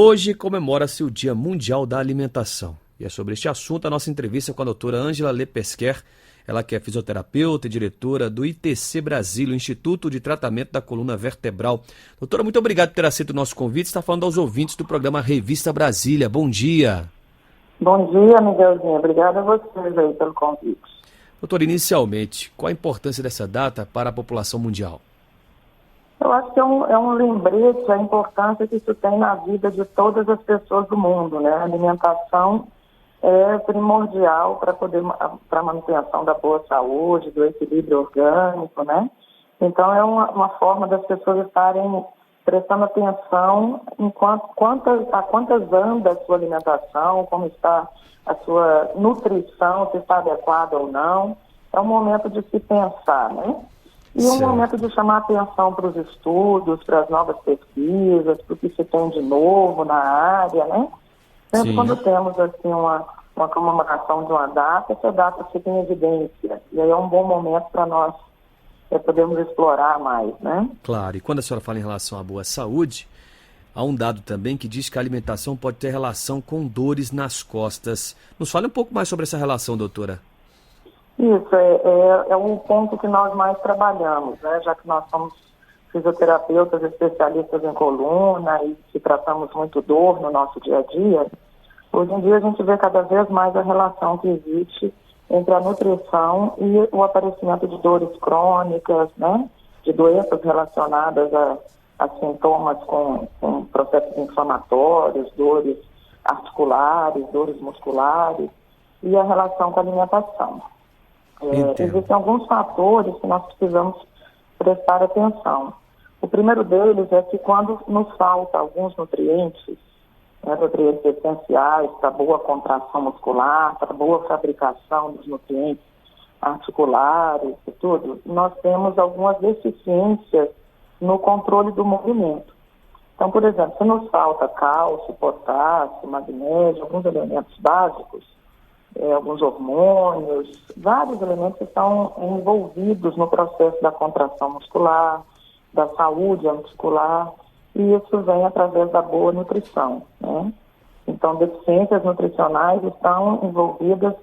Hoje comemora-se o Dia Mundial da Alimentação. E é sobre este assunto a nossa entrevista com a doutora Ângela Lepesquer, ela que é fisioterapeuta e diretora do ITC Brasil, o Instituto de Tratamento da Coluna Vertebral. Doutora, muito obrigado por ter aceito o nosso convite. Está falando aos ouvintes do programa Revista Brasília. Bom dia. Bom dia, Miguelzinho. Obrigada a vocês aí pelo convite. Doutora, inicialmente, qual a importância dessa data para a população mundial? Eu acho que é um lembrete a importância que isso tem na vida de todas as pessoas do mundo, né? A alimentação é primordial para a manutenção da boa saúde, do equilíbrio orgânico, né? Então é uma forma das pessoas estarem prestando atenção em quantas anda a sua alimentação, como está a sua nutrição, se está adequada ou não. É um momento de se pensar, né? E um momento de chamar atenção para os estudos, para as novas pesquisas, para o que se tem de novo na área, né? Sempre quando temos assim uma comemoração de uma data, essa data fica em evidência. E aí é um bom momento para nós podermos explorar mais, né? Claro, e quando a senhora fala em relação à boa saúde, há um dado também que diz que a alimentação pode ter relação com dores nas costas. Nos fale um pouco mais sobre essa relação, doutora. Isso, é um ponto que nós mais trabalhamos, né? Já que nós somos fisioterapeutas especialistas em coluna e que tratamos muito dor no nosso dia a dia, hoje em dia a gente vê cada vez mais a relação que existe entre a nutrição e o aparecimento de dores crônicas, né? De doenças relacionadas a sintomas com processos inflamatórios, dores articulares, dores musculares e a relação com a alimentação. Existem alguns fatores que nós precisamos prestar atenção. O primeiro deles é que quando nos falta alguns nutrientes, nutrientes essenciais para boa contração muscular, para boa fabricação dos nutrientes articulares e tudo, nós temos algumas deficiências no controle do movimento. Então, por exemplo, se nos falta cálcio, potássio, magnésio, alguns elementos básicos, alguns hormônios, vários elementos que estão envolvidos no processo da contração muscular, da saúde articular, e isso vem através da boa nutrição, né? Então, deficiências nutricionais estão envolvidas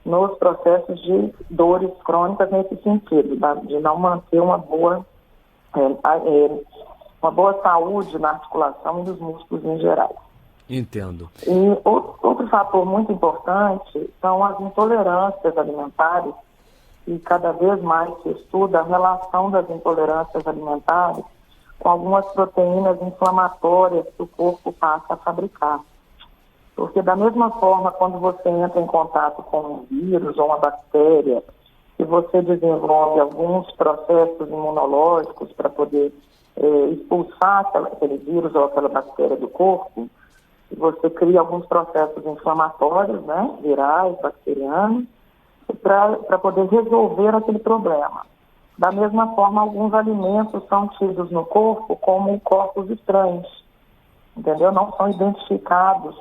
nos processos de dores crônicas nesse sentido, de não manter uma boa saúde na articulação e dos músculos em geral. Entendo. E outro fator muito importante são as intolerâncias alimentares, e cada vez mais se estuda a relação das intolerâncias alimentares com algumas proteínas inflamatórias que o corpo passa a fabricar. Porque da mesma forma, quando você entra em contato com um vírus ou uma bactéria, e você desenvolve alguns processos imunológicos para poder expulsar aquele vírus ou aquela bactéria do corpo, você cria alguns processos inflamatórios, né, virais, bacterianos, para poder resolver aquele problema. Da mesma forma, alguns alimentos são tidos no corpo como corpos estranhos, entendeu? Não são identificados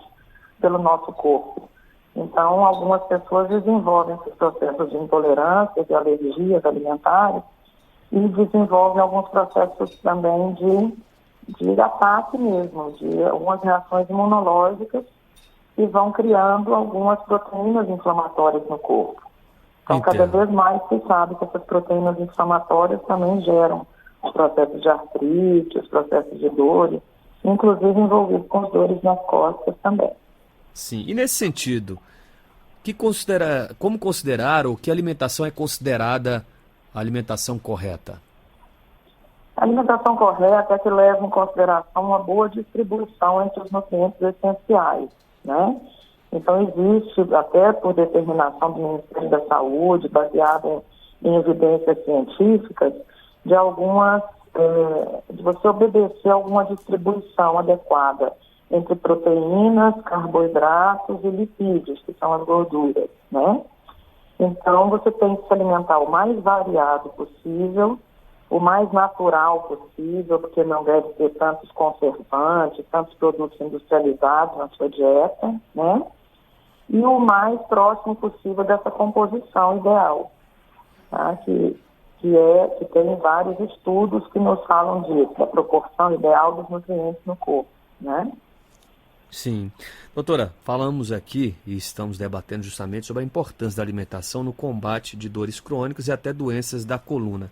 pelo nosso corpo. Então, algumas pessoas desenvolvem esses processos de intolerância, de alergias alimentares, e desenvolvem alguns processos também de ataque mesmo, de algumas reações imunológicas que vão criando algumas proteínas inflamatórias no corpo. Então, cada vez mais se sabe que essas proteínas inflamatórias também geram os processos de artrite, os processos de dores, inclusive envolvidos com as dores nas costas também. Sim, e nesse sentido, como considerar ou que alimentação é considerada a alimentação correta? A alimentação correta é que leva em consideração uma boa distribuição entre os nutrientes essenciais, né? Então, existe, até por determinação do Ministério da Saúde, baseado em evidências científicas, de você obedecer a alguma distribuição adequada entre proteínas, carboidratos e lipídios, que são as gorduras, né? Então, você tem que se alimentar o mais variado possível, o mais natural possível, porque não deve ter tantos conservantes, tantos produtos industrializados na sua dieta, né? E o mais próximo possível dessa composição ideal, tá? Que tem vários estudos que nos falam disso, da proporção ideal dos nutrientes no corpo, né? Sim. Doutora, falamos aqui e estamos debatendo justamente sobre a importância da alimentação no combate de dores crônicas e até doenças da coluna.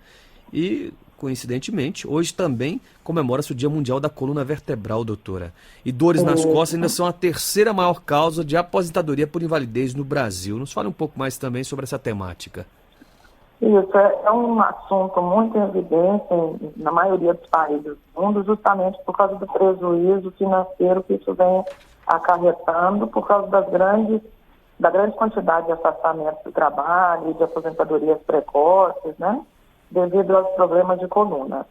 E, coincidentemente, hoje também comemora-se o Dia Mundial da Coluna Vertebral, doutora. E dores nas costas ainda são a terceira maior causa de aposentadoria por invalidez no Brasil. Nos fale um pouco mais também sobre essa temática. Isso é um assunto muito em evidência na maioria dos países do mundo, justamente por causa do prejuízo financeiro que isso vem acarretando, por causa da grande quantidade de afastamentos do trabalho e de aposentadorias precoces, né, devido aos problemas de coluna.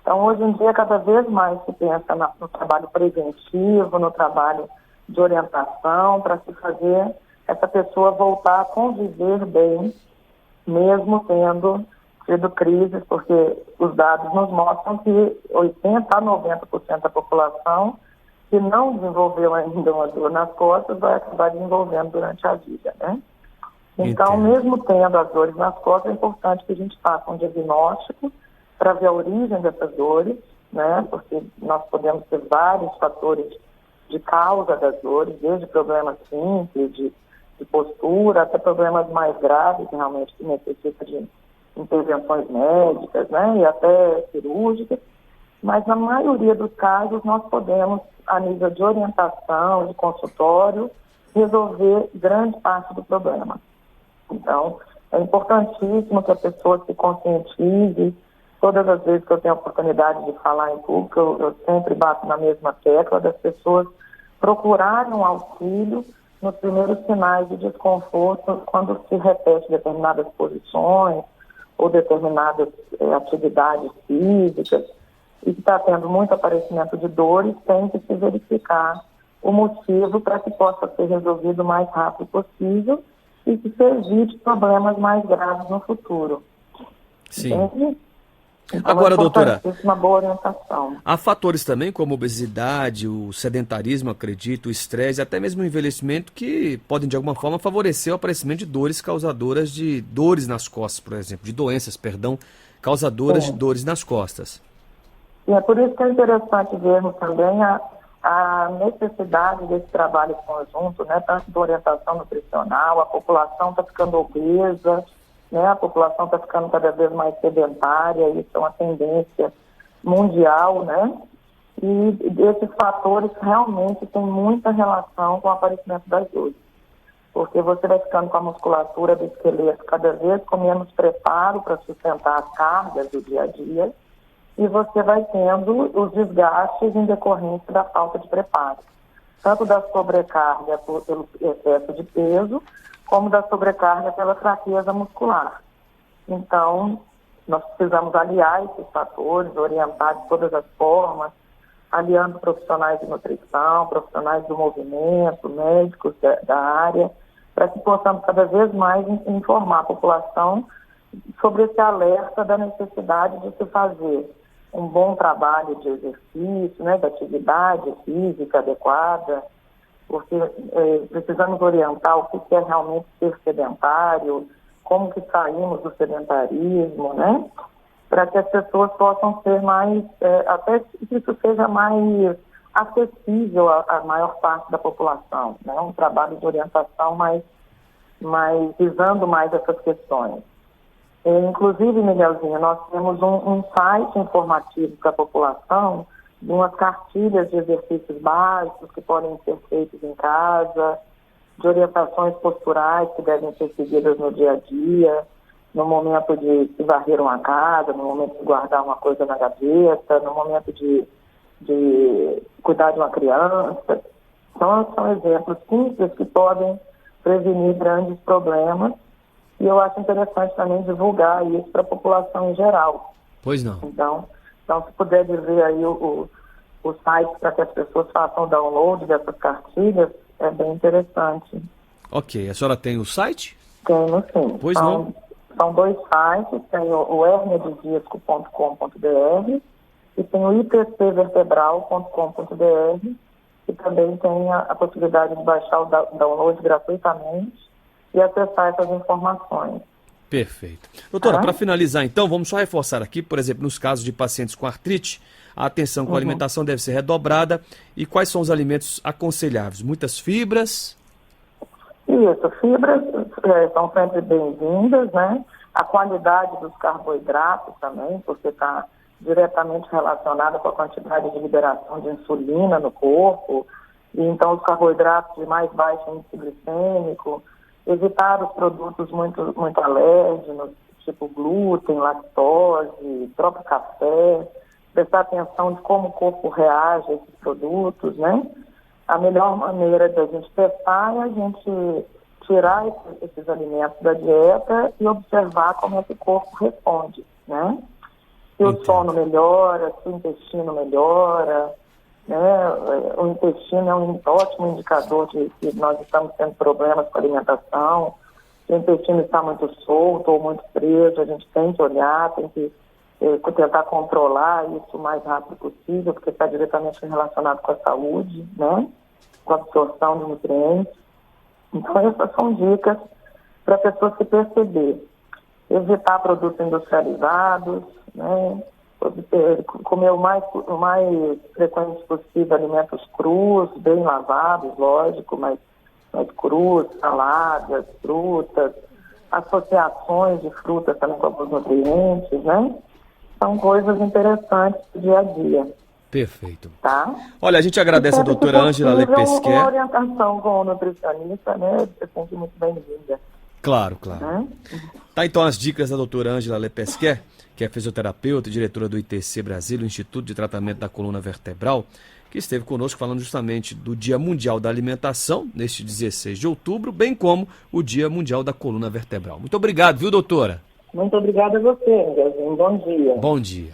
Então, hoje em dia, cada vez mais se pensa no trabalho preventivo, no trabalho de orientação, para se fazer essa pessoa voltar a conviver bem, mesmo tendo tido crises, porque os dados nos mostram que 80% a 90% da população que não desenvolveu ainda uma dor nas costas vai acabar desenvolvendo durante a vida, né? Então, mesmo tendo as dores nas costas, é importante que a gente faça um diagnóstico para ver a origem dessas dores, né? Porque nós podemos ter vários fatores de causa das dores, desde problemas simples, de postura, até problemas mais graves, realmente, que necessitam de intervenções médicas, né, e até cirúrgicas, mas na maioria dos casos nós podemos, a nível de orientação, de consultório, resolver grande parte do problema. Então, é importantíssimo que a pessoa se conscientize. Todas as vezes que eu tenho a oportunidade de falar em público, eu sempre bato na mesma tecla das pessoas procurarem um auxílio nos primeiros sinais de desconforto, quando se repete determinadas posições ou determinadas atividades físicas, e que está tendo muito aparecimento de dores, tem que se verificar o motivo para que possa ser resolvido o mais rápido possível e que se evite problemas mais graves no futuro. Sim. Entende? Então, agora, doutora, uma boa orientação. Há fatores também como obesidade, o sedentarismo, acredito, o estresse, até mesmo o envelhecimento, que podem de alguma forma favorecer o aparecimento de dores causadoras de dores nas costas, por exemplo, de doenças, perdão, causadoras de dores nas costas. E é por isso que é interessante vermos também a necessidade desse trabalho conjunto, né, tanto de orientação nutricional, a população está ficando obesa, né, a população está ficando cada vez mais sedentária, isso é uma tendência mundial, né? E esses fatores realmente têm muita relação com o aparecimento das dores. Porque você vai ficando com a musculatura do esqueleto cada vez com menos preparo para sustentar as cargas do dia a dia, e você vai tendo os desgastes em decorrência da falta de preparo. Tanto da sobrecarga pelo excesso de peso, como da sobrecarga pela fraqueza muscular. Então, nós precisamos aliar esses fatores, orientar de todas as formas, aliando profissionais de nutrição, profissionais do movimento, médicos da área, para que possamos cada vez mais informar a população sobre esse alerta da necessidade de se fazer um bom trabalho de exercício, né, de atividade física adequada, porque precisamos orientar o que é realmente ser sedentário, como que saímos do sedentarismo, né? Para que as pessoas possam ser mais, até que isso seja mais acessível à maior parte da população, né? Um trabalho de orientação mais visando mais essas questões. Inclusive, Miguelzinho, nós temos um site informativo para a população, de umas cartilhas de exercícios básicos que podem ser feitos em casa, de orientações posturais que devem ser seguidas no dia a dia, no momento de se varrer uma casa, no momento de guardar uma coisa na gaveta, no momento de cuidar de uma criança. Então, são exemplos simples que podem prevenir grandes problemas, e eu acho interessante também divulgar isso para a população em geral. Pois não. Então, se puder dizer aí o site para que as pessoas façam o download dessas cartilhas, é bem interessante. Ok. A senhora tem o site? Tenho, sim. Pois não. São dois sites, tem o herniadedisco.com.br e tem o ipcvertebral.com.br, e também tem a possibilidade de baixar o download gratuitamente e acessar essas informações. Perfeito. Doutora, Tá? para finalizar então, vamos só reforçar aqui, por exemplo, nos casos de pacientes com artrite, a atenção com a alimentação deve ser redobrada. E quais são os alimentos aconselháveis? Muitas fibras? Isso, fibras são sempre bem-vindas, né? A qualidade dos carboidratos também, porque está diretamente relacionada com a quantidade de liberação de insulina no corpo. E então os carboidratos de mais baixo índice glicêmico, evitar os produtos muito, muito alérgenos, tipo glúten, lactose, próprio café, prestar atenção de como o corpo reage a esses produtos, né? A melhor maneira de a gente testar é a gente tirar esses alimentos da dieta e observar como é que o corpo responde, né? Se o sono melhora, se o intestino melhora, né? O intestino é um ótimo indicador de que nós estamos tendo problemas com a alimentação. Se o intestino está muito solto ou muito preso, a gente tem que olhar, tem que tentar controlar isso o mais rápido possível, porque está diretamente relacionado com a saúde, né? Com a absorção de nutrientes. Então, essas são dicas para a pessoa se perceber. Evitar produtos industrializados, né? Comer o mais frequente possível alimentos crus, bem lavados, lógico, mas crus, saladas, frutas, associações de frutas também com alguns nutrientes, né? São coisas interessantes do dia a dia. Perfeito. Tá? Olha, a gente agradece a doutora Ângela Lepesquer. Uma orientação com o nutricionista, né? É sempre muito bem-vinda. Claro, claro. Tá, então as dicas da doutora Ângela Lepesquer, que é fisioterapeuta e diretora do ITC Brasil, o Instituto de Tratamento da Coluna Vertebral, que esteve conosco falando justamente do Dia Mundial da Alimentação, neste 16 de outubro, bem como o Dia Mundial da Coluna Vertebral. Muito obrigado, viu, doutora? Muito obrigada a você, Andrezinho. Bom dia. Bom dia.